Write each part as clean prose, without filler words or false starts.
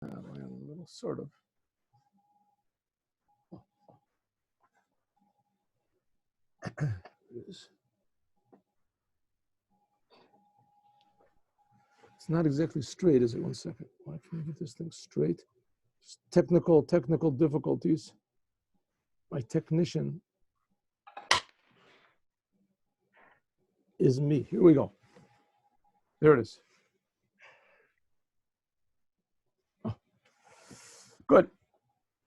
A little sort of. It's not exactly straight, is it? 1 second. Why can't I get this thing straight? Just technical difficulties. My technician is me. Here we go. There it is. Oh. Good.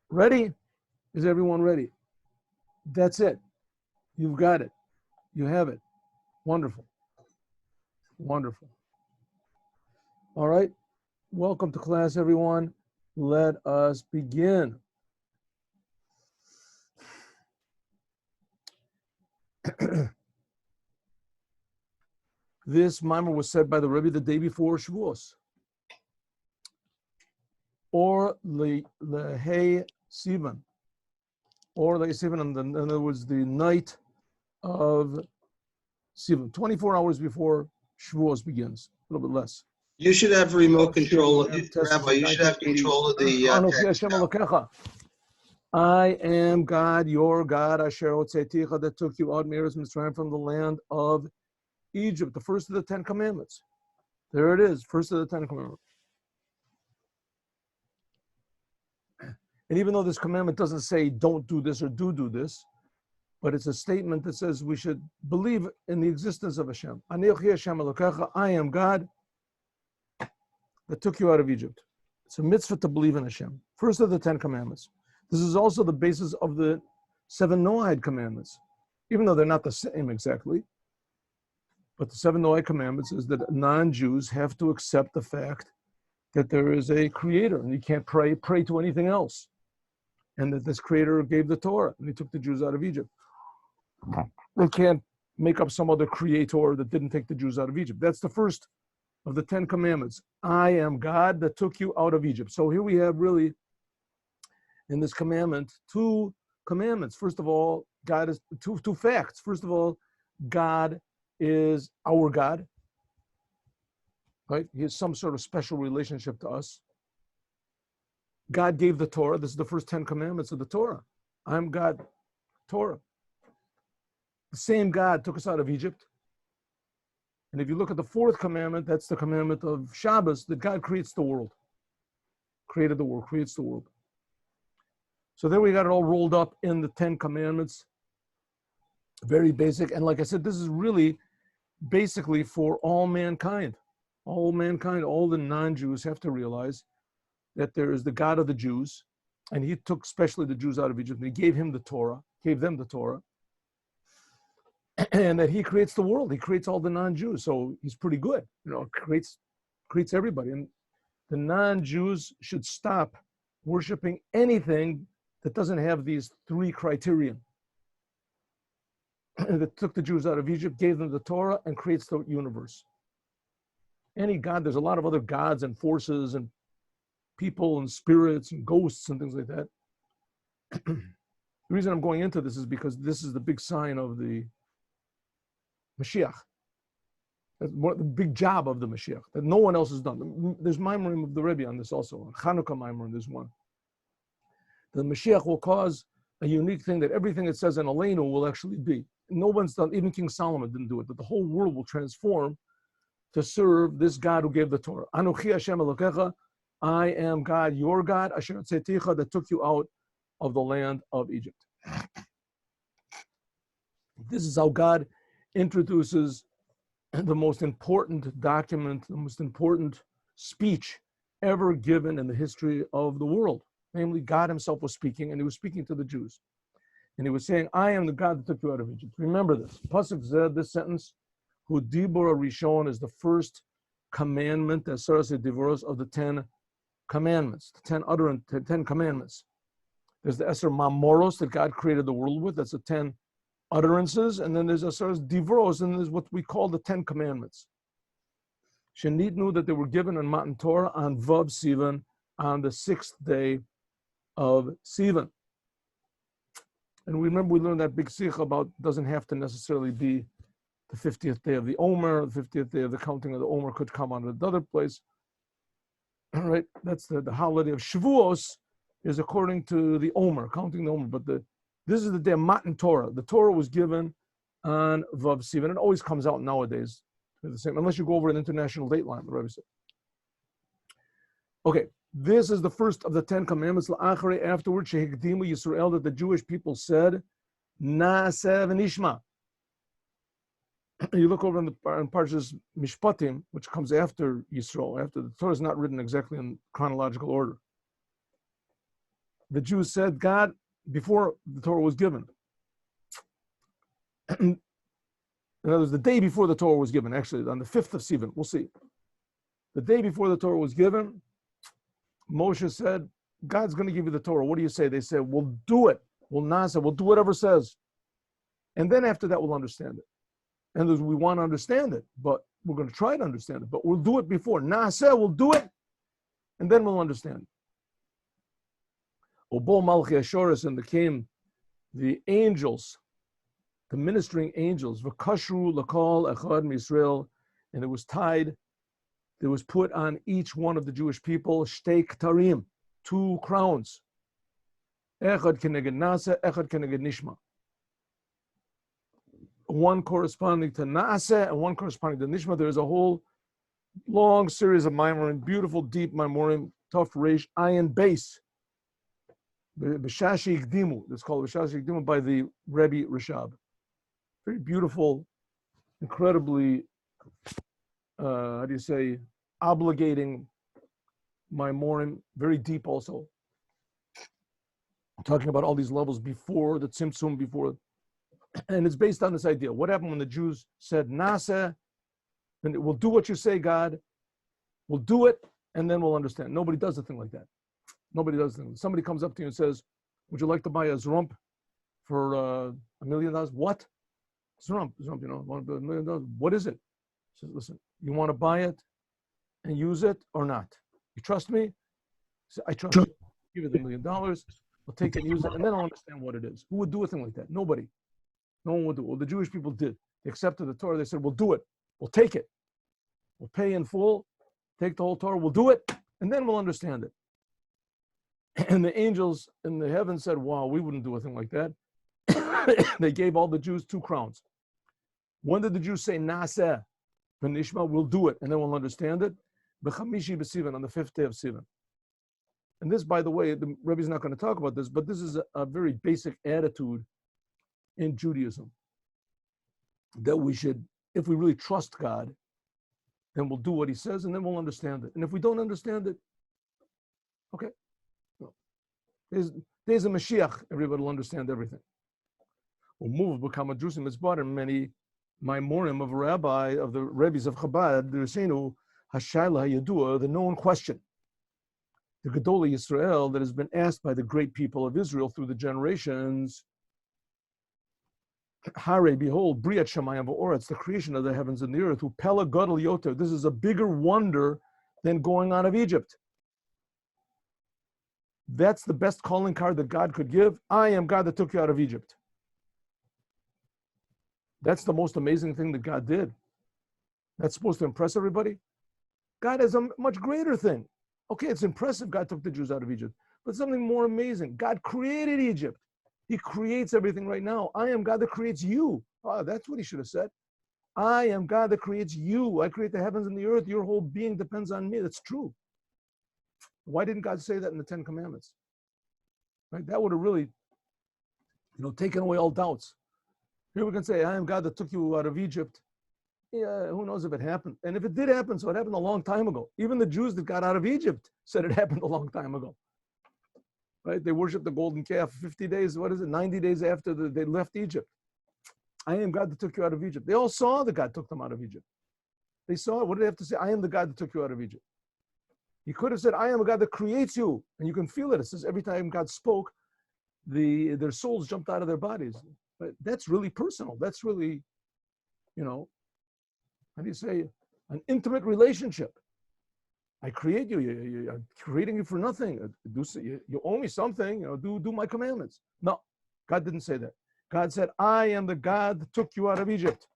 Ready? Is everyone ready? That's it. You've got it. You have it. Wonderful. Wonderful. All right. Welcome to class, everyone. Let us begin. This Mimor was said by the Rebbe the day before Shavuos. Or Lehei Sivan. Or Lehei Sivan, in other words, the night of Sivan, 24 hours before Shavuos begins, a little bit less. You should have remote control, Rabbi. You should have control of the text now. I am God, your God, Asher Hotzeticha, that took you out from the land of Egypt, the first of the 10 commandments. There it is, first of the 10 commandments. And even though this commandment doesn't say don't do this or do this, but it's a statement that says we should believe in the existence of Hashem. Anechi Hashem Elokecha, I am God that took you out of Egypt. It's a mitzvah to believe in Hashem. First of the 10 commandments. This is also the basis of the 7 Noahide commandments, even though they're not the same exactly. But the 7 Noahide commandments is that non-Jews have to accept the fact that there is a creator and you can't pray to anything else. And that this creator gave the Torah and he took the Jews out of Egypt. They can't make up some other creator that didn't take the Jews out of Egypt. That's the first of the 10 commandments. I am God that took you out of Egypt. So here we have really, in this commandment, 2 commandments. First of all, God is two facts. First of all, God is our God. Right? He has some sort of special relationship to us. God gave the Torah. This is the first 10 commandments of the Torah. I'm God, Torah. The same God took us out of Egypt. And if you look at the 4th commandment, that's the commandment of Shabbos, that God creates the world. Created the world, creates the world. So there we got it all rolled up in the 10 commandments. Very basic. And like I said, this is really basically for all mankind. All mankind, all the non-Jews have to realize that there is the God of the Jews, and he took especially the Jews out of Egypt, and he gave them the Torah, and that he creates the world. He creates all the non-Jews, so he's pretty good. Creates everybody. And the non-Jews should stop worshiping anything that doesn't have these 3 criteria. That took the Jews out of Egypt, gave them the Torah, and creates the universe. Any God, there's a lot of other gods and forces and people and spirits and ghosts and things like that. The reason I'm going into this is because this is the big sign of the Mashiach. That's the big job of the Mashiach that no one else has done. There's Maimorim of the Rebbe on this also. Chanukah Maimor, there's one. The Mashiach will cause a unique thing that everything it says in Aleinu will actually be. No one's done, even King Solomon didn't do it, that the whole world will transform to serve this God who gave the Torah. Anuchi Hashem Elokecha, I am God, your God, Asher Tzeticha, that took you out of the land of Egypt. This is how God introduces the most important document, the most important speech ever given in the history of the world. Namely, God himself was speaking, and he was speaking to the Jews. And he was saying, I am the God that took you out of Egypt. Remember this. Pasuk said this sentence, Hu Dibur Rishon is the first commandment, as Sarah said, Divoros of the 10 commandments, the 10 commandments. There's the Eser Mamoros that God created the world with. That's the 10 utterances. And then there's Eser Divoros, and there's what we call the 10 commandments. Shenit knew that they were given in Matan Torah on Vav Sivan, on the 6th day of Sivan. And we remember we learned that big sikh about doesn't have to necessarily be the 50th day of the Omer, the 50th day of the counting of the Omer could come on another place. right? That's the holiday of Shavuos is according to the Omer, counting the Omer. But this is the day of Matan Torah. The Torah was given on Vav Sivan. It always comes out nowadays. The same, unless you go over an international date line, the Rebbe said. Okay, this is the first of the 10 commandments. Afterwards, Shehikdimu Yisrael, that the Jewish people said, Na'aseh v'nishma. You look over in Parshas Mishpatim, which comes after Yisrael, after the Torah is not written exactly in chronological order. The Jews said, God, before the Torah was given. In other words, the day before the Torah was given, actually, on the 5th of Sivan, we'll see. The day before the Torah was given, Moshe said, God's going to give you the Torah. What do you say? They said, we'll do it. We'll do whatever it says. And then after that, we'll understand it. And we want to understand it, but we're going to try to understand it, but we'll do it before. Na'aseh, we'll do it, and then we'll understand it. Obo Malchi Ashoris, and came the angels, the ministering angels, v'kashru l'kol echad m'Yisrael, and it was tied, it was put on each one of the Jewish people, shtei ktarim, 2 crowns. Echad keneged na'aseh, echad keneged nishma. One corresponding to Na'aseh and one corresponding to Nishma. There is a whole long series of Mimorim, beautiful, deep Mimorim, tough Reish, Ayin base. B'shashi Ikdimu, it's called B'shashi Ikdimu by the Rebbe Rishab. Very beautiful, incredibly, obligating Mimorim, very deep also. Talking about all these levels before the Tzimtzum, before. And it's based on this idea. What happened when the Jews said, Na'aseh, and we'll do what you say, God. We'll do it, and then we'll understand. Nobody does a thing like that. Nobody does a thing. Somebody comes up to you and says, would you like to buy a Zrump for $1 million? What? Zrump, $1 million. What is it? He says, listen, you want to buy it and use it or not? You trust me? He said, I trust you. Give it $1 million. We'll take it and use it, and then I'll understand what it is. Who would do a thing like that? Nobody. No one would do it. Well, the Jewish people did. They accepted the Torah. They said, we'll do it. We'll take it. We'll pay in full, take the whole Torah. We'll do it, and then we'll understand it. And the angels in the heavens said, wow, we wouldn't do a thing like that. They gave all the Jews 2 crowns. When did the Jews say, Na'aseh, v'nishma, we'll do it, and then we'll understand it? B'chamishi b'sivan, on the 5th day of Sivan. And this, by the way, the Rebbe's not going to talk about this, but this is a very basic attitude in Judaism, that we should, if we really trust God, then we'll do what he says, and then we'll understand it. And if we don't understand it, okay, no. There's a Mashiach, everybody will understand everything. We'll move, become a Jerusalem. It's brought in many Maimorim of Rabbi, of the Rebbes of Chabad, the Risenu, Hashayla Yadua, the known question, the Gedolei Yisrael, that has been asked by the great people of Israel through the generations. Hare, behold, Briat Shamayim v'Orah, it's the creation of the heavens and the earth. Who Pella Gadol Yoter, this is a bigger wonder than going out of Egypt. That's the best calling card that God could give. I am God that took you out of Egypt. That's the most amazing thing that God did. That's supposed to impress everybody. God has a much greater thing. Okay, it's impressive God took the Jews out of Egypt, but something more amazing. God created Egypt. He creates everything right now. I am God that creates you. Oh, that's what he should have said. I am God that creates you. I create the heavens and the earth. Your whole being depends on me. That's true. Why didn't God say that in the 10 Commandments? Right? That would have really, taken away all doubts. Here we can say, I am God that took you out of Egypt. Yeah, who knows if it happened? And if it did happen, so it happened a long time ago. Even the Jews that got out of Egypt said it happened a long time ago. Right? They worshiped the golden calf 50 days, 90 days after they left Egypt. I am God that took you out of Egypt. They all saw that God took them out of Egypt. They saw it. What did they have to say? I am the God that took you out of Egypt. He could have said, I am a God that creates you. And you can feel it. It says every time God spoke, their souls jumped out of their bodies. But that's really personal. That's really, how do you say, an intimate relationship. I create you. I'm creating you for nothing. You owe me something. Do my commandments. No, God didn't say that. God said, I am the God that took you out of Egypt.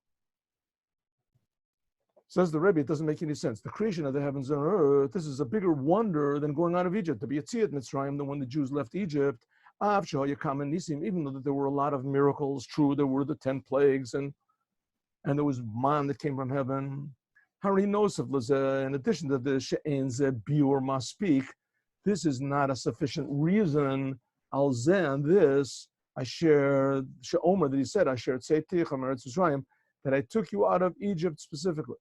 Says the Rebbe, it doesn't make any sense. The creation of the heavens and earth, this is a bigger wonder than going out of Egypt. To be a tziyat Mitzrayim than when the Jews left Egypt. Even though there were a lot of miracles, true, there were the 10 plagues and there was man that came from heaven. Hari knows of in addition to the she'en ze biur maspik, this is not a sufficient reason. Al zeh, and this I share she'omer that he said I shared tzeiich Eretz Yisrael, that I took you out of Egypt specifically.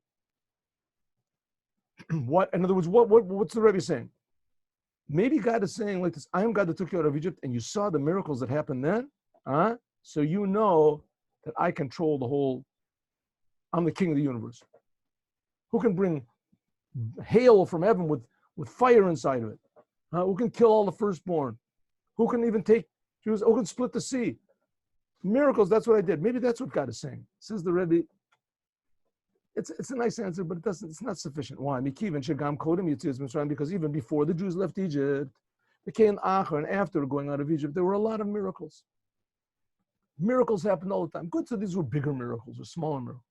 What? In other words, what's the Rebbe saying? Maybe God is saying like this: I am God that took you out of Egypt, and you saw the miracles that happened then. So you know that I control the whole. I'm the king of the universe. Who can bring hail from heaven with fire inside of it? Who can kill all the firstborn? Who can even take Jews? Who can split the sea? Miracles, that's what I did. Maybe that's what God is saying. Says the Rebbe. It's a nice answer, but it's not sufficient. Why? Because even before the Jews left Egypt, became Acher, and after going out of Egypt, there were a lot of miracles. Miracles happened all the time. Good, so these were bigger miracles or smaller miracles.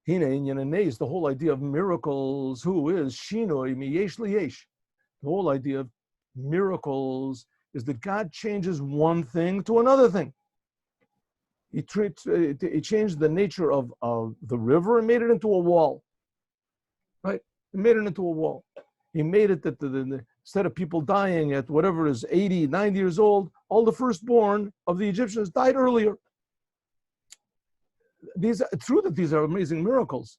Is the whole idea of miracles, who is Shinoi miyesh liyesh. The whole idea of miracles is that God changes one thing to another thing. He changed the nature of the river and made it into a wall. Right? He made it into a wall. He made it that instead of people dying at whatever is 80, 90 years old, all the firstborn of the Egyptians died earlier. It's true that these are amazing miracles.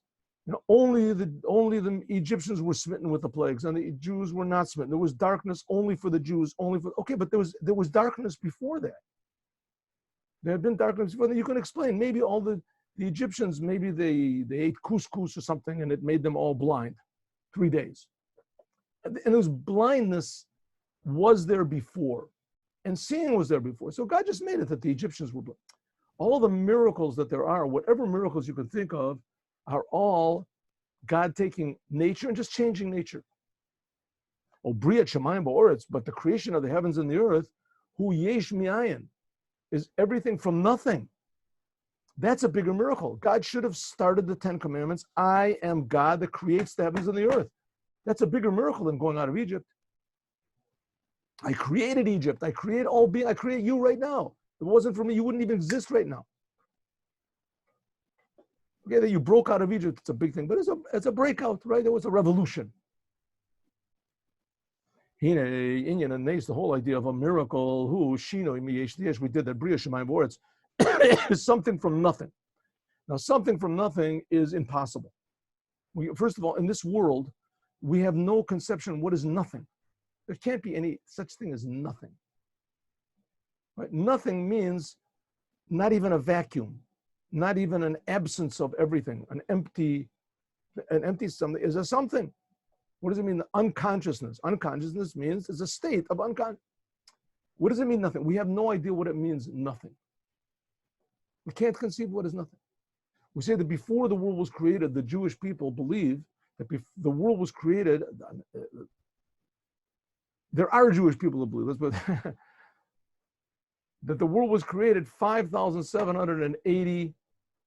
Only the Egyptians were smitten with the plagues, and the Jews were not smitten. There was darkness only for the Jews, but there was darkness before that. There had been darkness before that. You can explain. Maybe all the Egyptians, maybe they ate couscous or something, and it made them all blind. 3 days. And those blindness was there before, and seeing was there before. So God just made it that the Egyptians were blind. All the miracles that there are, whatever miracles you can think of, are all God taking nature and just changing nature. But the creation of the heavens and the earth, hu yesh mi'ayin, is everything from nothing. That's a bigger miracle. God should have started the 10 Commandments. I am God that creates the heavens and the earth. That's a bigger miracle than going out of Egypt. I created Egypt. I create all being. I create you right now. If it wasn't for me, you wouldn't even exist right now. Okay, that you broke out of Egypt, it's a big thing, but it's a breakout, right? There was a revolution. The whole idea of a miracle, we did that, Bria Shemayim V'Oretz, is something from nothing. Now, something from nothing is impossible. First of all, in this world, we have no conception of what is nothing. There can't be any such thing as nothing. Right? Nothing means not even a vacuum, not even an absence of everything. An empty something is a something. What does it mean? Unconsciousness. Unconsciousness means it's a state of unconsciousness. What does it mean, nothing? We have no idea what it means, nothing. We can't conceive what is nothing. We say that before the world was created, the Jewish people believe that the world was created. There are Jewish people who believe this, but that the world was created 5,780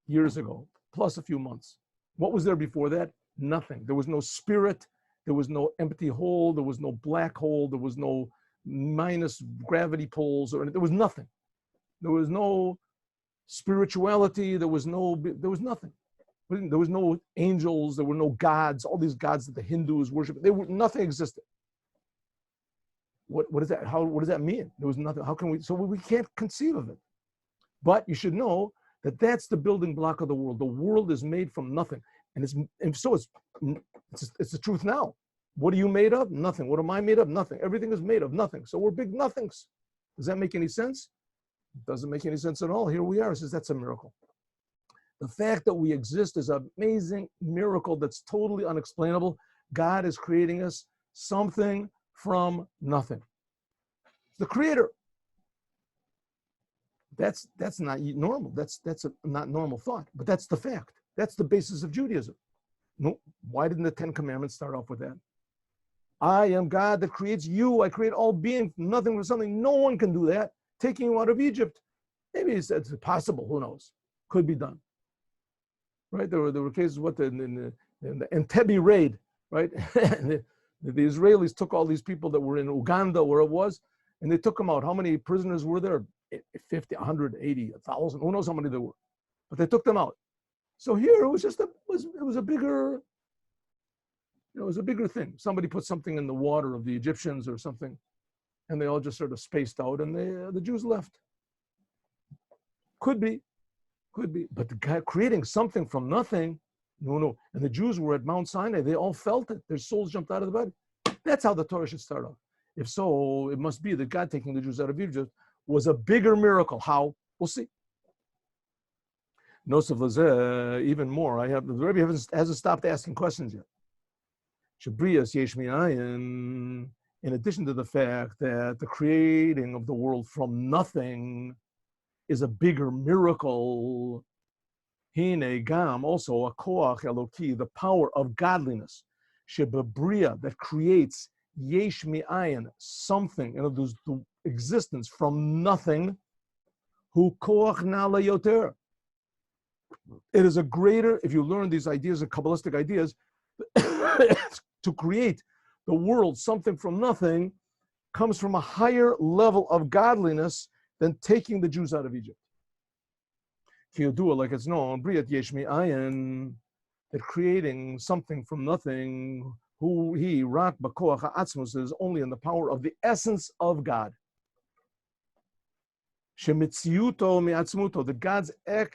years ago, plus a few months. What was there before that? Nothing. There was no spirit. There was no empty hole. There was no black hole. There was no minus gravity poles, or there was nothing. There was no spirituality. There was nothing. There was no angels. There were no gods. All these gods that the Hindus worship. Nothing existed. What is that? What does that mean? There was nothing. How can we? So we can't conceive of it. But you should know that that's the building block of the world. The world is made from nothing, and it's the truth now. What are you made of? Nothing. What am I made of? Nothing. Everything is made of nothing. So we're big nothings. Does that make any sense? It doesn't make any sense at all. Here we are. It says that's a miracle. The fact that we exist is an amazing miracle that's totally unexplainable. God is creating us something from nothing. The creator. That's not normal. That's a not normal thought, but that's the fact. That's the basis of Judaism. No, why didn't the 10 Commandments start off with that? I am God that creates you. I create all being from nothing from something. No one can do that. Taking you out of Egypt. Maybe it's possible. Who knows? Could be done. right? There were cases in the Entebbe raid, right? And the Israelis took all these people that were in Uganda, where it was, and they took them out. How many prisoners were there? 50, 180, 1,000. Who knows how many there were? But they took them out. So here it was just it was a bigger, it was a bigger thing. Somebody put something in the water of the Egyptians or something, and they all just sort of spaced out, and the Jews left. Could be. But the guy creating something from nothing, no. And the Jews were at Mount Sinai. They all felt it. Their souls jumped out of the body. That's how the Torah should start off. If so, it must be that God taking the Jews out of Egypt was a bigger miracle. How? We'll see. Nosef Lazeh, even more. The Rebbe hasn't stopped asking questions yet. Shabrias Yesh Mi'ayin, in addition to the fact that the creating of the world from nothing is a bigger miracle, Hine Gam, also a koach eloki, the power of godliness, Shebabria, that creates Yesh Mi'ayin, something, the existence from nothing, Hu koach nala yoter. It is a greater, if you learn these ideas, the Kabbalistic ideas, to create the world, something from nothing, comes from a higher level of godliness than taking the Jews out of Egypt. Kiyodua, like it's known, Briat Yesh Mi'ayin, that creating something from nothing, who he, Rak B'koach Ha'atzmus, is only in the power of the essence of God. Shemitziuto mi'atzmuto, that God's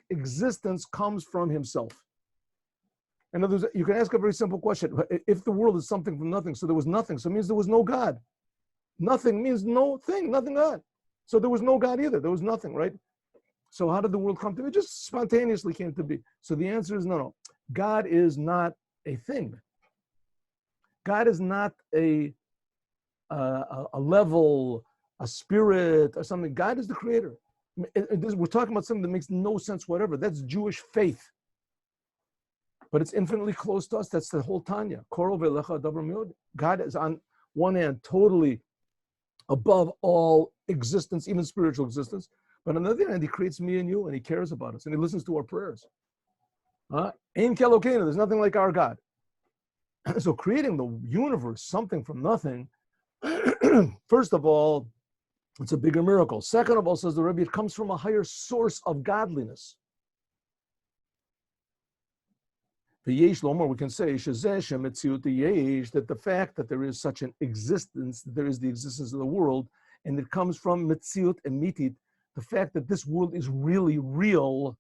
existence comes from himself. In other words, you can ask a very simple question. If the world is something from nothing, so there was nothing, so it means there was no God. Nothing means no thing, nothing God. So there was no God either. There was nothing, right? So how did the world come to be? It just spontaneously came to be. So the answer is no. God is not a thing. God is not a level, a spirit, or something. God is the creator. We're talking about something that makes no sense whatever. That's Jewish faith. But it's infinitely close to us. That's the whole Tanya. God is on one hand totally above all existence, even spiritual existence. But on the other hand, he creates me and you, and he cares about us, and he listens to our prayers. Ein Kelokenu, there's nothing like our God. So creating the universe, something from nothing, first of all, it's a bigger miracle. Second of all, says the Rebbe, it comes from a higher source of godliness. The Yesh Lomar, we can say, that the fact that there is such an existence, that there is the existence of the world, and it comes from Metziut and Mitit, the fact that this world is really real,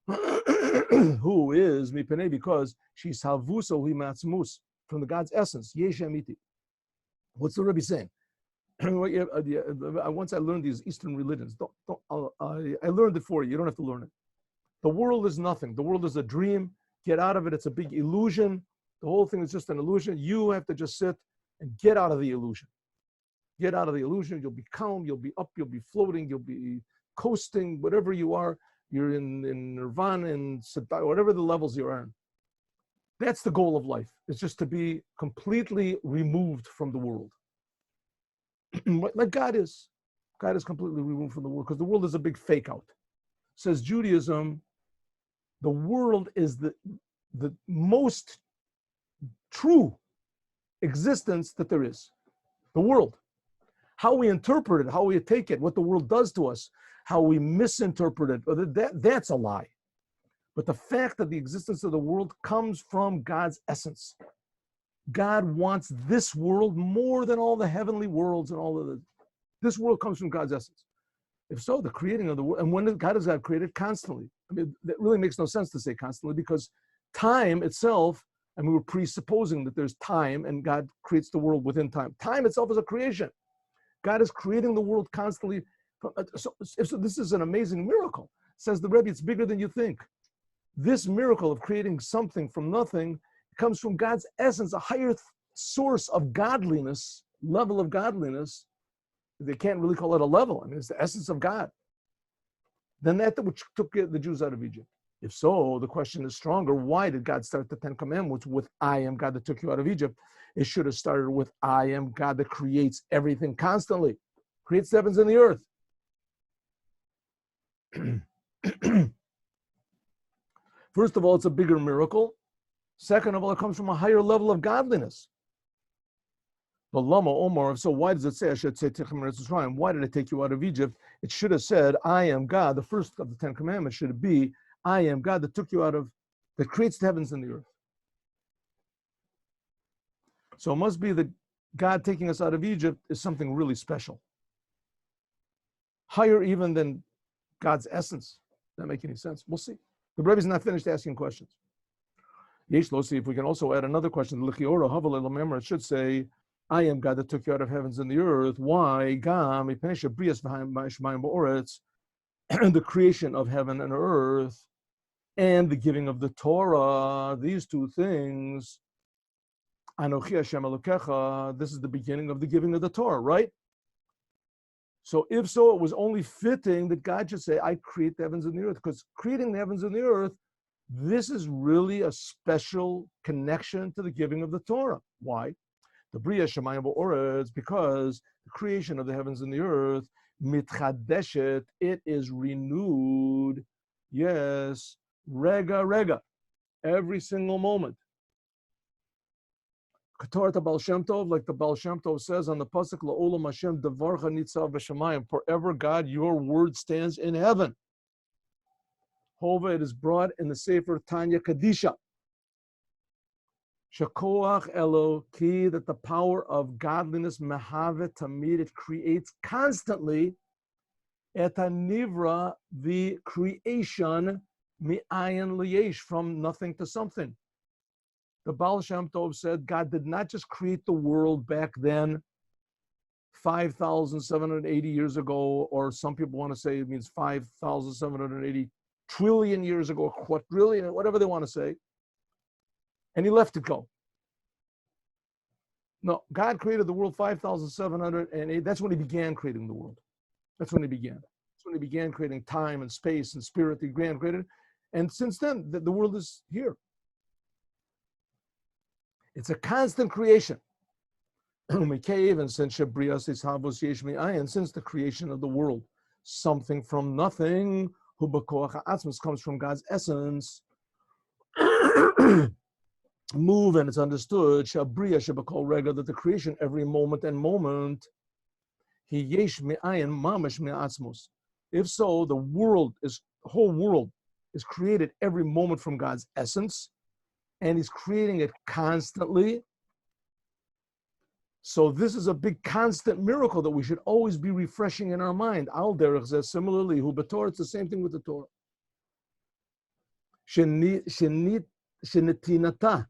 who is Mipene, because she's Havuso Himatzmus, from the God's essence, Yesh Amiti. What's the Rebbe saying? Once I learned these Eastern religions, I learned it for you. You don't have to learn it. The world is nothing. The world is a dream. Get out of it. It's a big illusion. The whole thing is just an illusion. You have to just sit and get out of the illusion. Get out of the illusion. You'll be calm. You'll be up. You'll be floating. You'll be coasting. Whatever you are, you're in nirvana and whatever the levels you're in. That's the goal of life. It's just to be completely removed from the world. Like God is. God is completely removed from the world because the world is a big fake out. Says Judaism, the world is the most true existence that there is. The world. How we interpret it, how we take it, what the world does to us, how we misinterpret it, that's a lie. But the fact that the existence of the world comes from God's essence. God wants this world more than all the heavenly worlds and all of the. This world comes from God's essence. If so, the creating of the world, and when God has God created constantly. I mean, that really makes no sense to say constantly because time itself, and we were presupposing that there's time and God creates the world within time. Time itself is a creation. God is creating the world constantly. So this is an amazing miracle. Says the Rebbe, it's bigger than you think. This miracle of creating something from nothing comes from God's essence, a higher source of godliness, level of godliness. They can't really call it a level. I mean, it's the essence of God. Than that which took the Jews out of Egypt. If so, the question is stronger. Why did God start the Ten Commandments with I am God that took you out of Egypt? It should have started with I am God that creates everything constantly, creates the heavens and the earth. First of all, it's a bigger miracle. Second of all, it comes from a higher level of godliness. But Lama Omar, so why does it say, I should say, why did I take you out of Egypt? It should have said, I am God. The first of the 10 commandments should be, I am God that took you out of, that creates the heavens and the earth. So it must be that God taking us out of Egypt is something really special. Higher even than God's essence. Does that make any sense? We'll see. The Rebbe is not finished asking questions. See if we can also add another question. It should say, I am God that took you out of heavens and the earth. Why? The creation of heaven and earth and the giving of the Torah, these two things. Anuchi Hashem Elokecha, this is the beginning of the giving of the Torah, right? So if so, it was only fitting that God should say, I create the heavens and the earth, because creating the heavens and the earth, this is really a special connection to the giving of the Torah. Why? The Bria Shemayim Ba'oretz, because the creation of the heavens and the earth, mitchadeshet, it is renewed. Yes, rega, every single moment. Torah to Baal Shem Tov, like the Baal Shem Tov says on the pasuk, La'olam Hashem Devarcha Nitzav B'Shamayim, forever God, your word stands in heaven. Hova, it is brought in the Sefer Tanya Kadisha. Shakoach Eloki, that the power of godliness, Mehavet Tamid, it creates constantly, Et Nivra, the creation, Mi'ayin Liyesh, from nothing to something. The Baal Shem Tov said God did not just create the world back then, 5,780 years ago, or some people want to say it means 5,780 trillion years ago, quadrillion, whatever they want to say, and he left it go. No, God created the world 5,708. That's when he began creating the world. That's when he began. That's when he began creating time and space and spirit. He began creating, and since then, the world is here. It's a constant creation. And since the creation of the world, something from nothing, comes from God's essence. Move, and it's understood, that the creation every moment and moment, if so, the whole world is created every moment from God's essence, and he's creating it constantly. So this is a big constant miracle that we should always be refreshing in our mind. Al derech zeh, similarly, hu b'Torah, it's the same thing with the Torah. Shenitinata,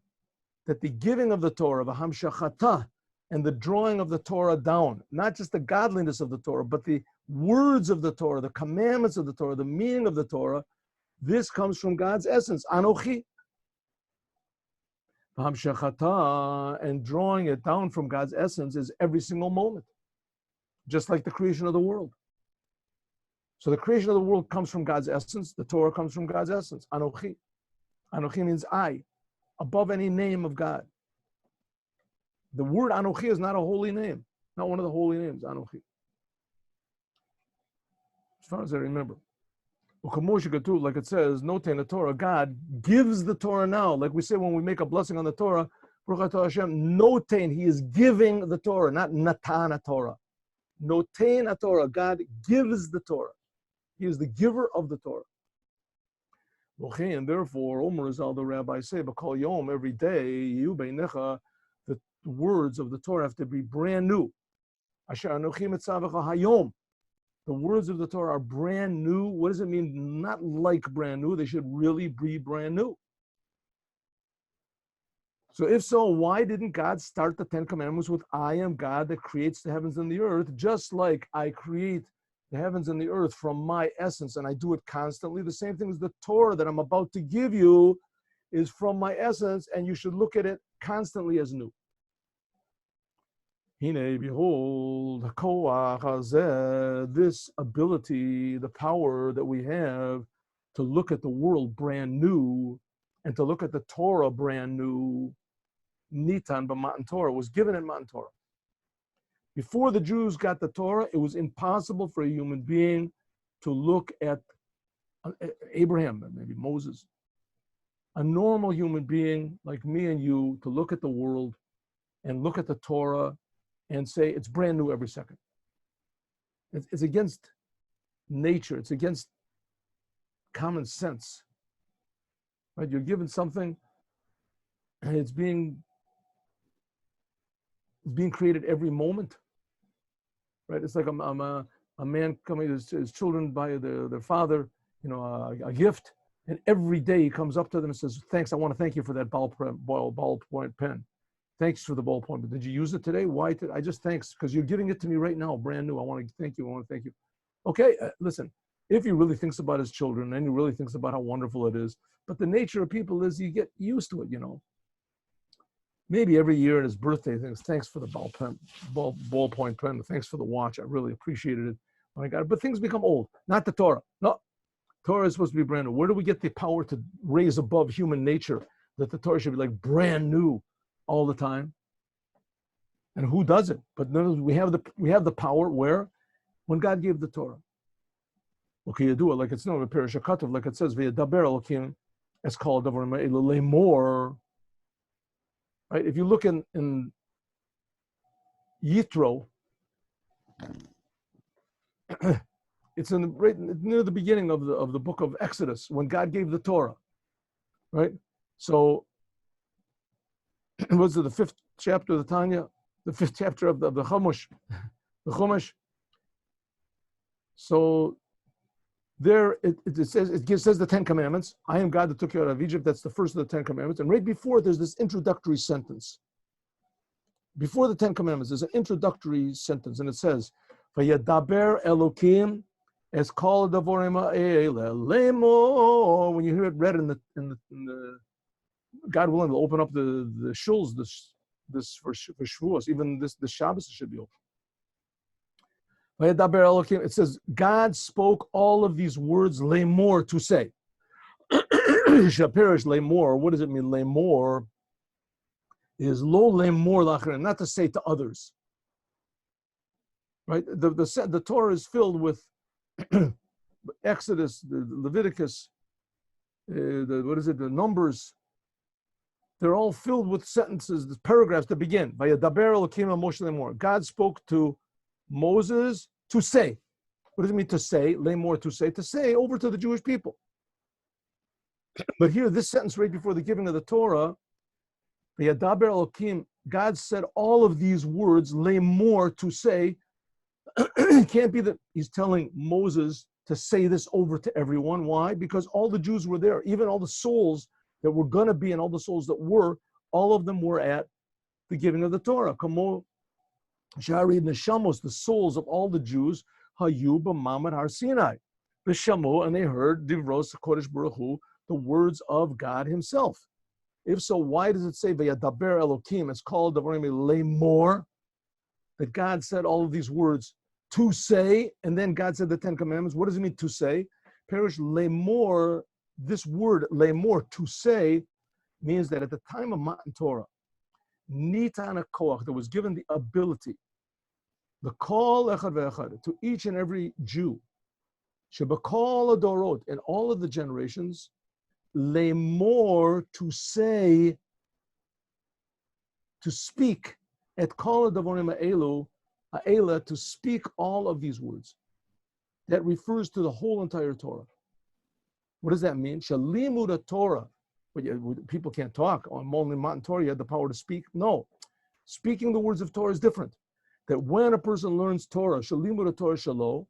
that the giving of the Torah, v'hamshachata, and the drawing of the Torah down, not just the godliness of the Torah, but the words of the Torah, the commandments of the Torah, the meaning of the Torah, this comes from God's essence, Anochi. And drawing it down from God's essence is every single moment, just like the creation of the world. So the creation of the world comes from God's essence. The Torah comes from God's essence. Anochi. Anochi means I, above any name of God. The word Anochi is not a holy name, not one of the holy names, Anochi. As far as I remember. Like it says, notain the Torah, God gives the Torah now. Like we say when we make a blessing on the Torah, notain, he is giving the Torah, not natana Torah. Notain a Torah, God gives the Torah. He is the giver of the Torah. And therefore, Omer is all the rabbis say, but yom, every day, the words of the Torah have to be brand new. The words of the Torah are brand new. What does it mean? Not like brand new. They should really be brand new. So if so, why didn't God start the 10 Commandments with, I am God that creates the heavens and the earth, just like I create the heavens and the earth from my essence, and I do it constantly. The same thing as the Torah that I'm about to give you is from my essence, and you should look at it constantly as new. Hine, behold, this ability, the power that we have to look at the world brand new and to look at the Torah brand new, Nitan b'Matan Torah, was given in Matan Torah. Before the Jews got the Torah, it was impossible for a human being to look at Abraham, maybe Moses, a normal human being like me and you to look at the world and look at the Torah and say it's brand new every second. It's against nature. It's against common sense. Right? You're given something, and it's being created every moment. Right? It's like a man coming to his children by their father, a gift, and every day he comes up to them and says, "Thanks, I want to thank you for that ballpoint pen. Thanks for the ballpoint. But did you use it today? Why? I just thanks because you're giving it to me right now, brand new. I want to thank you. I want to thank you." Okay, listen. If he really thinks about his children and he really thinks about how wonderful it is, but the nature of people is you get used to it, Maybe every year at his birthday, thanks for the ballpoint pen. Thanks for the watch. I really appreciated it when I got it. But things become old. Not the Torah. No, Torah is supposed to be brand new. Where do we get the power to raise above human nature that the Torah should be like brand new all the time? And who does it? But we have the power where? When God gave the Torah. Okay, you do it like it's known in Perish HaKatav, like it says, "V'yedaber Elokim es kol hadavarim ha'elu lemor." Right? If you look in Yitro, it's right near the beginning of the book of Exodus when God gave the Torah. Right? So, was it the 5th chapter of the Tanya, the 5th chapter of the Chumash, the Chumash? So there it says the 10 Commandments. I am God that took you out of Egypt. That's the first of the 10 Commandments. And right before there's this introductory sentence. Before the 10 Commandments, there's an introductory sentence, and it says, "Vayedaber Elokim es kol hadavarim ha'elu lemor." When you hear it read in the God willing, will open up the shuls this for Shavuos. Even the Shabbos should be open. It says, God spoke all of these words, lemor, to say. Shapirish lemor, what does it mean? Lemor is lo lemor lachrim, not to say to others. Right? The Torah is filled with Exodus, the Leviticus, the Numbers. They're all filled with sentences, the paragraphs that begin. Vayedaber Elokim Moshe lemor. God spoke to Moses to say. What does it mean to say? Lemor, to say over to the Jewish people. But here, this sentence right before the giving of the Torah, V'yadaber Elokim, God said all of these words, lemor, to say. It can't be that he's telling Moses to say this over to everyone. Why? Because all the Jews were there. Even all the souls that were going to be and all the souls that were, all of them were at the giving of the Torah. Kamo Shari Neshamos, the souls of all the Jews, Hayu b'Mamad Har Sinai, B'Shamu, and they heard Divros Kodesh Baruch Hu, the words of God Himself. If so, why does it say V'yadaber Elokim? It's called Davarim Lemor, that God said all of these words to say, and then God said the 10 Commandments. What does it mean to say? Perish Lemor. This word Lemor, to say, means that at the time of Matan Torah, Nitan HaKoach, that was given the ability, the Kol Echad Ve'echad, to each and every Jew, Shebakol Adorot, in all of the generations, Lemor, to say, to speak, et Kol Adavorim Ha'elu, to speak all of these words. That refers to the whole entire Torah. What does that mean? Shalimud Torah. But people can't talk. On only Matan Torah, you had the power to speak. No. Speaking the words of Torah is different. That when a person learns Torah, Shalimud Torah Shalo,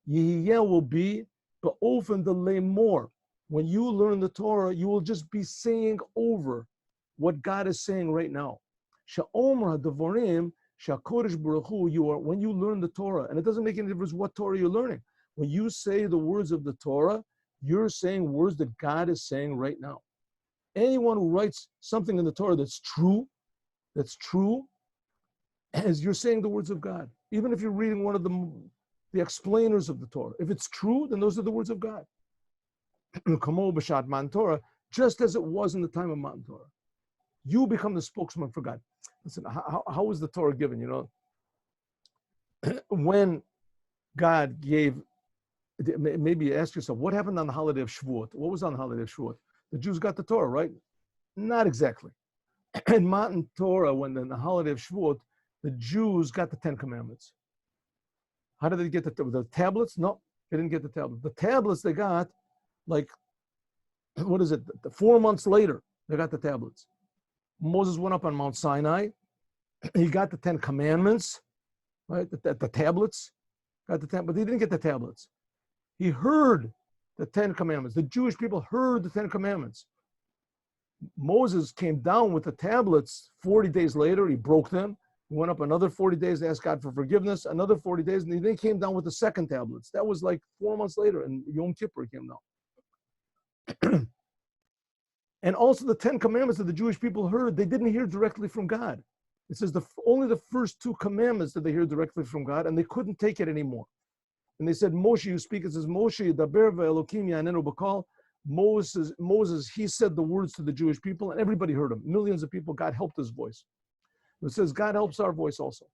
Yihiyeh will be Ba'ofen the Lemor. When you learn the Torah, you will just be saying over what God is saying right now. Sha'omer HaDavorim, Sha'kodesh Baruch Hu, when you learn the Torah, and it doesn't make any difference what Torah you're learning. When you say the words of the Torah, you're saying words that God is saying right now. Anyone who writes something in the Torah that's true, as you're saying the words of God. Even if you're reading one of the explainers of the Torah. If it's true, then those are the words of God. Kamo b'shat Matan Torah, just as it was in the time of Matan Torah. You become the spokesman for God. Listen, how was the Torah given? When God gave, maybe you ask yourself, what happened on the holiday of Shavuot? What was on the holiday of Shavuot? the Jews got the Torah, right? Not exactly. In Matan Torah, when in the holiday of Shavuot, the Jews got the 10 Commandments. How did they get the tablets? No, they didn't get the tablets. The tablets they got, like, 4 months later, they got the tablets. Moses went up on Mount Sinai. He got the 10 Commandments, right? The tablets, got the 10, but he didn't get the tablets. He heard the 10 Commandments. The Jewish people heard the 10 Commandments. Moses came down with the tablets 40 days later. He broke them. He went up another 40 days to ask God for forgiveness, another 40 days, and then he came down with the second tablets. That was like 4 months later, and Yom Kippur came down. And also the 10 Commandments that the Jewish people heard, they didn't hear directly from God. It says only the first 2 commandments did they hear directly from God, and they couldn't take it anymore. And they said, Moshe, you speak. It says, Moshe, Daber ve'Elokim ya'anenu b'kol. Moses, he said the words to the Jewish people, and everybody heard him. Millions of people, God helped his voice. It says, God helps our voice also.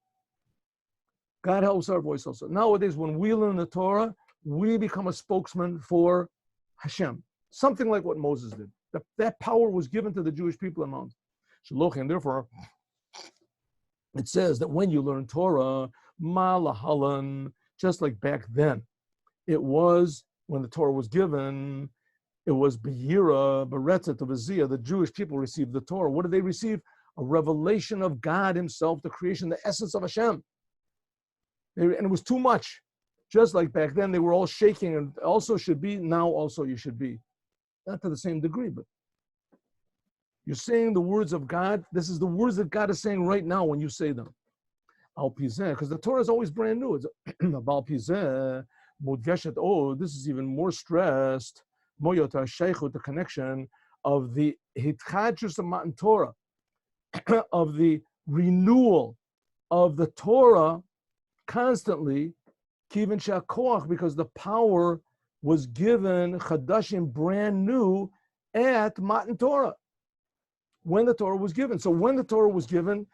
God helps our voice also. Nowadays, when we learn the Torah, we become a spokesman for Hashem. Something like what Moses did. That power was given to the Jewish people in Mount Shiloh, and therefore, it says that when you learn Torah, malahalan, just like back then, it was when the Torah was given, it was B'yira, Beretzet, V'ziyah, the Jewish people received the Torah. What did they receive? A revelation of God himself, the creation, the essence of Hashem. And it was too much. Just like back then, they were all shaking, and also should be, now also you should be. Not to the same degree, but you're saying the words of God. This is the words that God is saying right now when you say them. Al Pizeh, because the Torah is always brand new. It's Al Pizeh, Mudgeshet. Oh, this is even more stressed. Moyota Sheikhut, the connection of the Hitchadjus of Matan Torah, of the renewal of the Torah constantly, Kivin Shakoach, because the power was given Chadashim brand new at Matan Torah, when the Torah was given. So when the Torah was given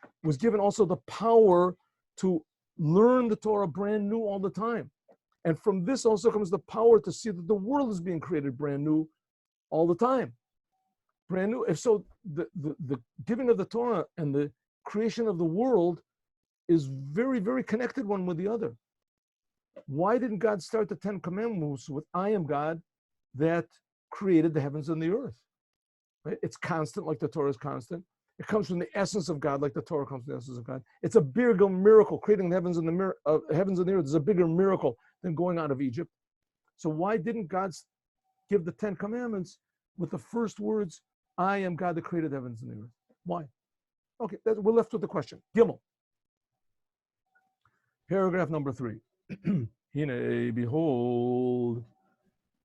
also the power to learn the Torah brand new all the time. And from this also comes the power to see that the world is being created brand new all the time. Brand new. If so, the giving of the Torah and the creation of the world is very, very connected one with the other. Why didn't God start the 10 Commandments with I am God that created the heavens and the earth? Right? It's constant, like the Torah is constant. It comes from the essence of God, like the Torah comes from the essence of God. It's a bigger miracle. Creating the heavens and the earth is a bigger miracle than going out of Egypt. So why didn't God give the 10 Commandments with the first words, I am God that created the heavens and the earth? Why? Okay, we're left with the question. Gimel. Paragraph number 3. Hine, behold,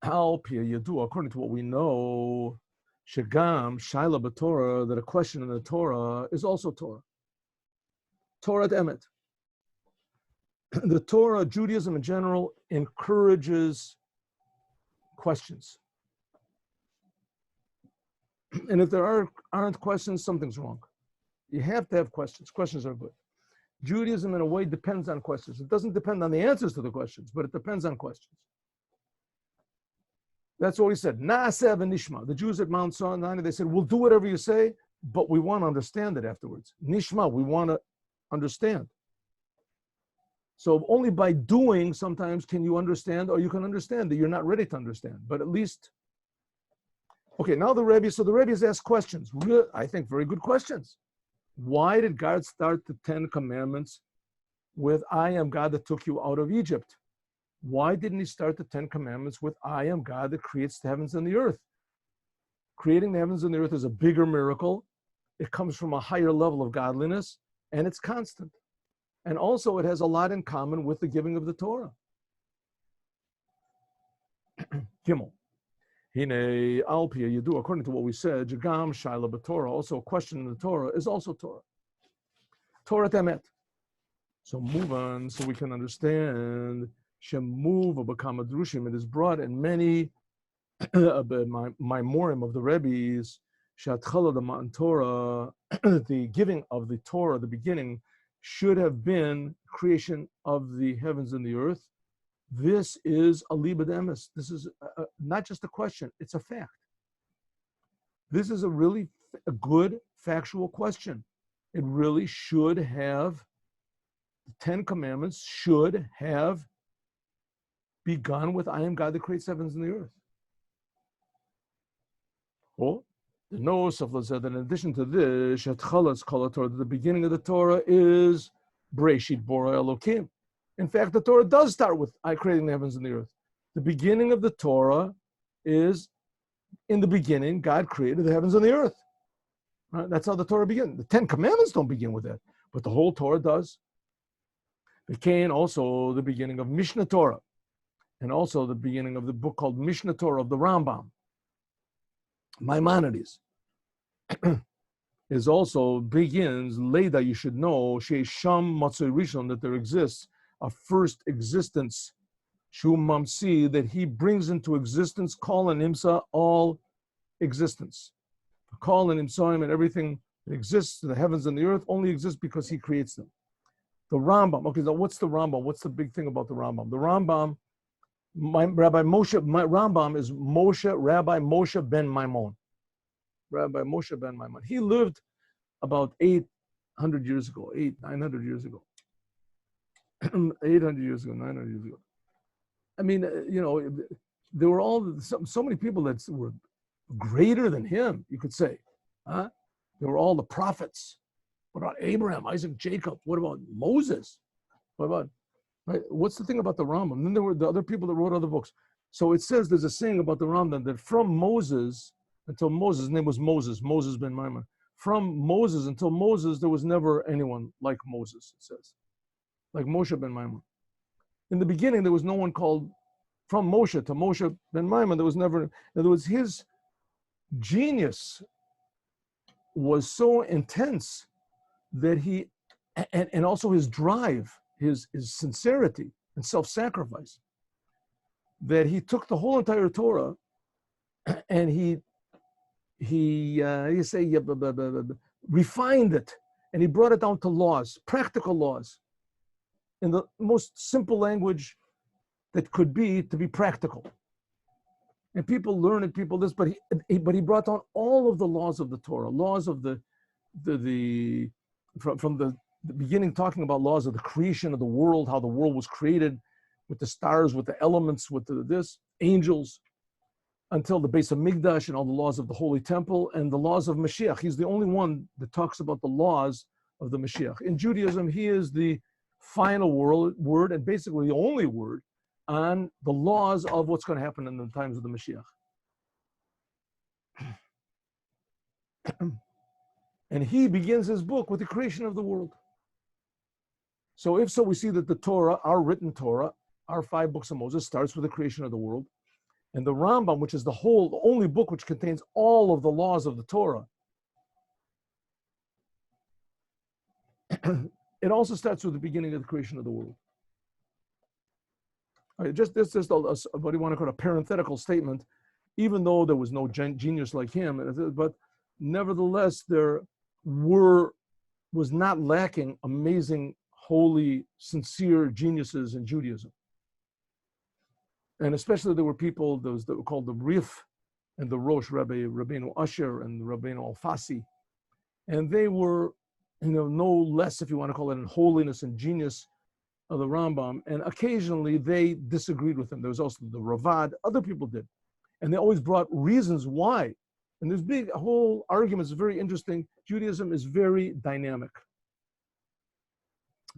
Al Pi Yadu, according to what we know, Shagam, Shaila b'Torah, that a question in the Torah is also Torah. Torah Emet. The Torah, Judaism in general, encourages questions. And if there aren't questions, something's wrong. You have to have questions. Questions are good. Judaism, in a way, depends on questions. It doesn't depend on the answers to the questions, but it depends on questions. That's what he said. Na'aseh v'nishma. The Jews at Mount Sinai, they said, we'll do whatever you say, but we want to understand it afterwards. Nishma, we want to understand. So only by doing sometimes can you understand, or you can understand that you're not ready to understand. But at least, okay, now the Rebbe has asked questions. I think very good questions. Why did God start the 10 Commandments with I am God that took you out of Egypt? Why didn't he start the 10 Commandments with I am God that creates the heavens and the earth? Creating the heavens and the earth is a bigger miracle. It comes from a higher level of godliness, and it's constant. And also it has a lot in common with the giving of the Torah. Gimel. Hine al pi yadu, according to what we said, Jagam Shaila b'Torah, also a question in the Torah is also Torah. Torah Emet. So move on so we can understand. Shemuv b'kama drushim. It is brought in many Mimorim of the Rebbe's, Shatchala the Matan Torah, the giving of the Torah, the beginning, should have been creation of the heavens and the earth. This is a libad emes. This is not just a question, it's a fact. This is a good factual question. It really should have, the 10 Commandments should have begun with, I am God that creates heavens and the earth. Well, the Nosaf said that in addition to this, the beginning of the Torah is Breshit Bora Elokim. In fact, the Torah does start with I creating the heavens and the earth. The beginning of the Torah is, in the beginning, God created the heavens and the earth. Right? That's how the Torah begins. The 10 Commandments don't begin with that, but the whole Torah does. It became also the beginning of Mishnah Torah, and also the beginning of the book called Mishnah Torah of the Rambam. Maimonides is also begins, Leda, you should know, Sham Matzoi Rishon, that there exists a first existence, Shu Mamsi, that he brings into existence, Kol and Imsa, all existence. Kol and Imsaim and everything that exists, the heavens and the earth, only exists because he creates them. The Rambam, okay, so what's the Rambam? What's the big thing about the Rambam? The Rambam, Rambam is Rabbi Moshe ben Maimon. Rabbi Moshe ben Maimon. He lived about 800 years ago, 900 years ago. 800 years ago, 900 years ago. I mean, there were so many people that were greater than him, you could say. Huh? There were all the prophets. What about Abraham, Isaac, Jacob? What about Moses? What about, right? What's the thing about the Rambam? Then there were the other people that wrote other books. So it says, there's a saying about the Rambam that from Moses until Moses, his name was Moses ben Maimon. From Moses until Moses, there was never anyone like Moses, it says. Like Moshe ben Maimon. In the beginning, there was no one called, from Moshe to Moshe ben Maimon, there was never, in other words, his genius was so intense that he, and also his drive, his sincerity and self-sacrifice, that he took the whole entire Torah and he refined it, and he brought it down to laws, practical laws, in the most simple language that could be, to be practical. And people learn it, people this, but he brought down all of the laws of the Torah, laws of from the beginning, talking about laws of the creation of the world, how the world was created, with the stars, with the elements, with this, angels, until the base of Mikdash and all the laws of the Holy Temple and the laws of Mashiach. He's the only one that talks about the laws of the Mashiach. In Judaism, he is the final word and basically the only word on the laws of what's going to happen in the times of the Mashiach. And he begins his book with the creation of the world. So if so, we see that the Torah, our written Torah, our 5 books of Moses, starts with the creation of the world. And the Rambam, which is the only book which contains all of the laws of the Torah, it also starts with the beginning of the creation of the world. All right, just what do you want to call a parenthetical statement, even though there was no genius like him, but nevertheless there was not lacking amazing, holy, sincere geniuses in Judaism. And especially there were people, those that were called the Rif and the Rosh, Rabbeinu Asher and Rabbeinu Alfasi. And they were, no less, if you want to call it, in holiness and genius of the Rambam. And occasionally they disagreed with him. There was also the Ravad, other people did. And they always brought reasons why. And there's big whole arguments, very interesting. Judaism is very dynamic.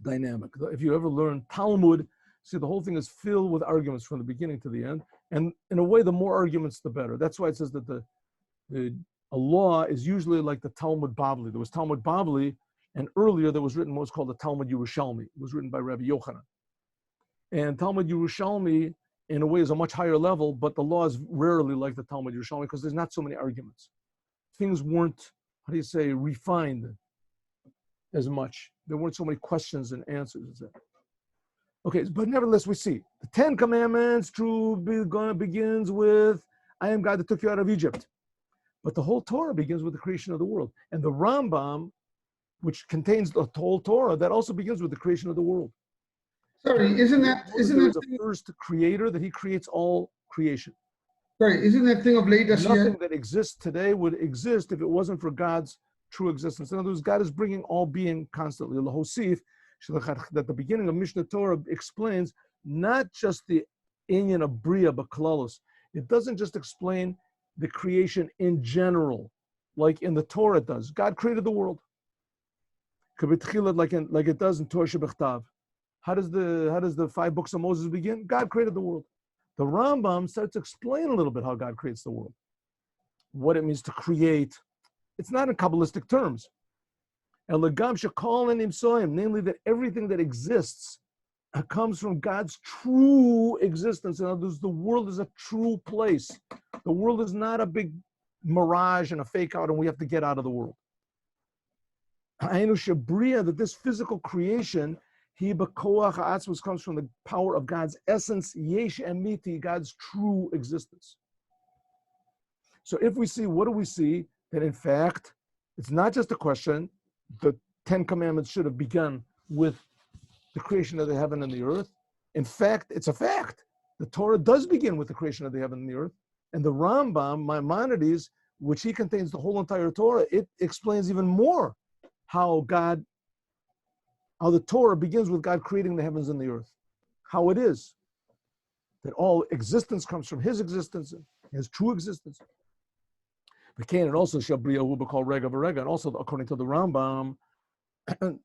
If you ever learn Talmud, see, the whole thing is filled with arguments from the beginning to the end. And in a way, the more arguments, the better. That's why it says that a law is usually like the Talmud Bavli. There was Talmud Bavli, and earlier there was written what's called the Talmud Yerushalmi. It was written by Rabbi Yochanan. And Talmud Yerushalmi, in a way, is a much higher level, but the law is rarely like the Talmud Yerushalmi because there's not so many arguments. Things weren't, refined as much. There weren't so many questions and answers as that. Okay, but nevertheless, we see the 10 Commandments begins with, I am God that took you out of Egypt. But the whole Torah begins with the creation of the world. And the Rambam, which contains the whole Torah, that also begins with the creation of the world. Sorry, isn't that the first creator that he creates all creation? Sorry, isn't that thing of late Nothing that exists today would exist if it wasn't for God's true existence. In other words, God is bringing all being constantly. Lahosif, that the beginning of Mishnah Torah explains not just the inyan of Bria, but Kalalos. It doesn't just explain the creation in general, like in the Torah it does. God created the world. Like it does in Torah Shebechtav. How does the 5 books of Moses begin? God created the world. The Rambam starts to explain a little bit how God creates the world, what it means to create. It's not in Kabbalistic terms. Namely that everything that exists comes from God's true existence. In other words, the world is a true place. The world is not a big mirage and a fake out and we have to get out of the world. That this physical creation comes from the power of God's essence, yesh emiti, God's true existence. So if we see, what do we see? That in fact, it's not just a question. The 10 Commandments should have begun with the creation of the heaven and the earth. In fact, it's a fact. The Torah does begin with the creation of the heaven and the earth. And the Rambam, Maimonides, which he contains the whole entire Torah, it explains even more how the Torah begins with God creating the heavens and the earth. How it is that all existence comes from his existence, his true existence. And also Shabriya will be called Rega Varega. And also, according to the Rambam,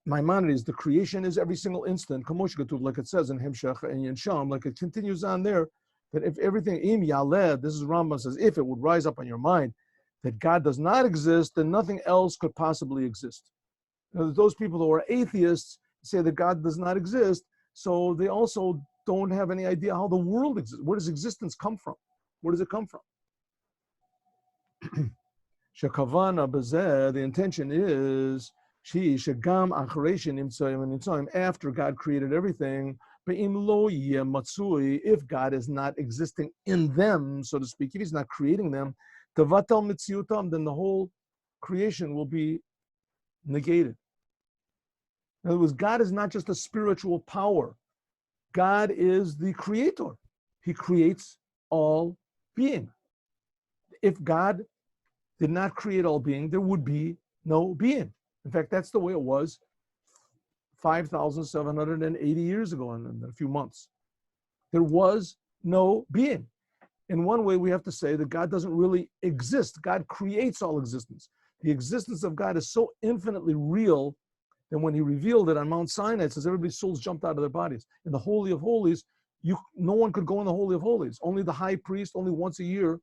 Maimonides, the creation is every single instant, like it says in Hemshech and Yensham, like it continues on there, that if everything, Im Yaled, this is Rambam says, if it would rise up on your mind that God does not exist, then nothing else could possibly exist. Now, those people who are atheists say that God does not exist, so they also don't have any idea how the world exists. Where does existence come from? Where does it come from? Shekavana bazeh, the intention is after God created everything, if God is not existing in them, so to speak, if he's not creating them, then the whole creation will be negated. In other words, God is not just a spiritual power. God is the creator. He creates all being. If God did not create all being, there would be no being. In fact, that's the way it was 5,780 years ago in a few months. There was no being. In one way, we have to say that God doesn't really exist. God creates all existence. The existence of God is so infinitely real that when he revealed it on Mount Sinai, it says everybody's souls jumped out of their bodies. In the Holy of Holies, no one could go in the Holy of Holies. Only the high priest, only once a year,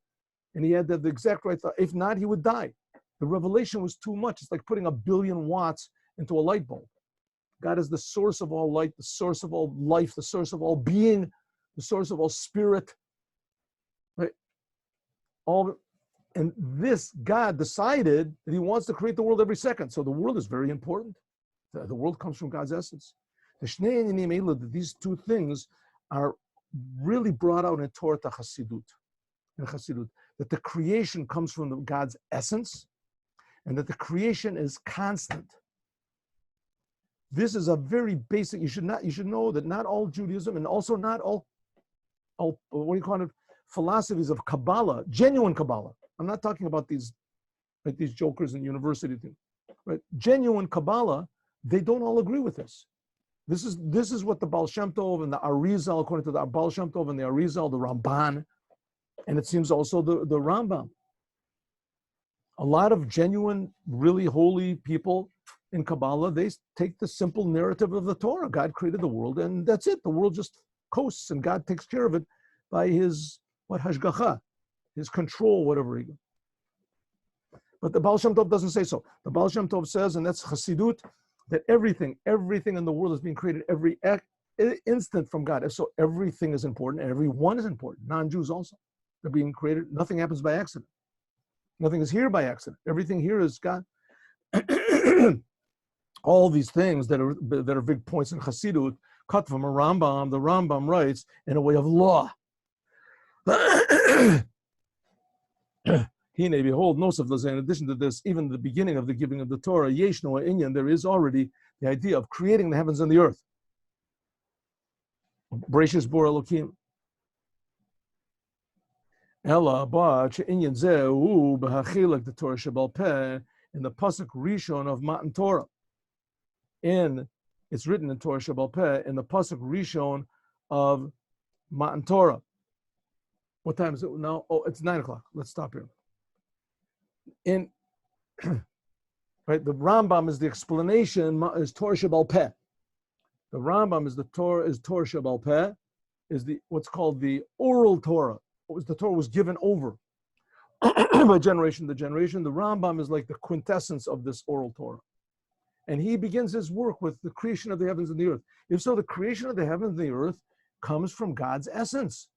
and he had the exact right thought. If not, he would die. The revelation was too much. It's like putting 1 billion watts into a light bulb. God is the source of all light, the source of all life, the source of all being, the source of all spirit. Right? And this God decided that he wants to create the world every second. So the world is very important. The world comes from God's essence. These two things are really brought out in Torah Chassidut. In Chassidut, that the creation comes from God's essence, and that the creation is constant. This is a very basic. You should know that not all Judaism, and also not all what do you call it, philosophies of Kabbalah, genuine Kabbalah. I'm not talking about these jokers in university things, right? Genuine Kabbalah, they don't all agree with this. This is what the Baal Shem Tov and the Arizal, according to the Baal Shem Tov and the Arizal, the Ramban, and it seems also the Rambam. A lot of genuine, really holy people in Kabbalah, they take the simple narrative of the Torah. God created the world, and that's it. The world just coasts, and God takes care of it by his hashgacha, his control, whatever he. But the Baal Shem Tov doesn't say so. The Baal Shem Tov says, and that's Chassidut, that everything in the world is being created every instant from God. So everything is important, and everyone is important. Non-Jews also. They're being created. Nothing happens by accident. Nothing is here by accident. Everything here is God. All these things that are big points in Chassidut, cut from a Rambam. The Rambam writes in a way of law. Hine, behold, Nosef, in addition to this, even the beginning of the giving of the Torah, Yesh Noah Inyan, there is already the idea of creating the heavens and the earth. Bereshis Bor Elokim. Ella ba she'inyan zeu b'hachilek the Torah Shebal Peh in the pasuk Rishon of Matan Torah. It's written in Torah Shebal Peh in the pasuk Rishon of Matan Torah. What time is it now? Oh, it's 9 o'clock. Let's stop here. Right, the Rambam is the explanation, is Torah Shebal Peh. The Rambam is Torah Shebal Peh, is what's called the oral Torah. The Torah was given over by generation to generation. The Rambam is like the quintessence of this oral Torah. And he begins his work with the creation of the heavens and the earth. If so, the creation of the heavens and the earth comes from God's essence.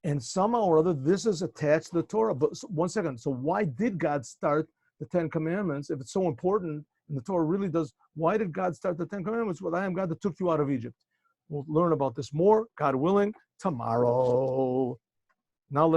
And somehow or other, this is attached to the Torah. But one second, so why did God start the 10 Commandments if it's so important? And the Torah really does, why did God start the 10 Commandments? Well, I am God that took you out of Egypt. We'll learn about this more, God willing, tomorrow. Now